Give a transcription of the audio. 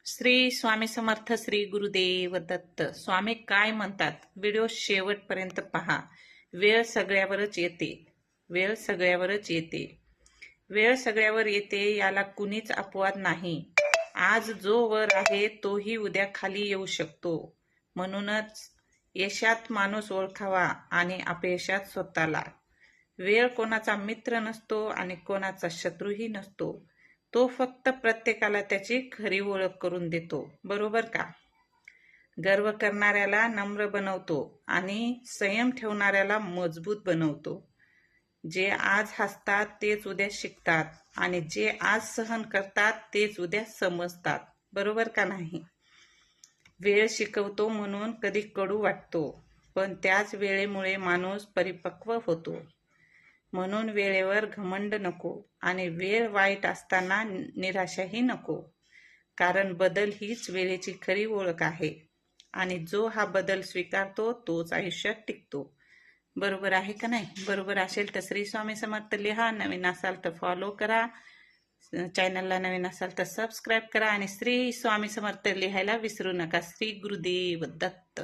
श्री स्वामी समर्थ. श्री गुरुदेव दत्त. स्वामी काय म्हणतात व्हिडिओ शेवटपर्यंत पहा. वेळ सगळ्यावरच येते. वेळ सगळ्यावरच येते. वेळ सगळ्यावर येते याला कुणीच अपवाद नाही. आज जो वर आहे तोही उद्या खाली येऊ शकतो. म्हणूनच यशात माणूस ओळखावा आणि अपयशात स्वतःला. वेळ कोणाचा मित्र नसतो आणि कोणाचा शत्रूही नसतो. तो फक्त प्रत्येकाला त्याची खरी ओळख करून देतो. बरोबर का? गर्व करणाऱ्याला नम्र बनवतो आणि संयम ठेवणाऱ्याला मजबूत बनवतो. जे आज हसतात तेच उद्या शिकतात आणि जे आज सहन करतात तेच उद्या समजतात. बरोबर का नाही? वेळ शिकवतो म्हणून कधी कडू वाटतो, पण त्याच वेळेमुळे माणूस परिपक्व होतो. म्हणून वेळेवर घमंड नको आणि वेळ वाईट असताना निराशाही नको. कारण बदल हीच वेळेची खरी ओळख आहे आणि जो हा बदल स्वीकारतो तोच आयुष्यात टिकतो. बरोबर आहे का नाही? बरोबर असेल तर श्री स्वामी समर्थ लिहा. नवीन असाल तर फॉलो करा. चॅनलला नवीन असाल तर सबस्क्राईब करा आणि श्री स्वामी समर्थ लिहायला विसरू नका. श्री गुरुदेव दत्त.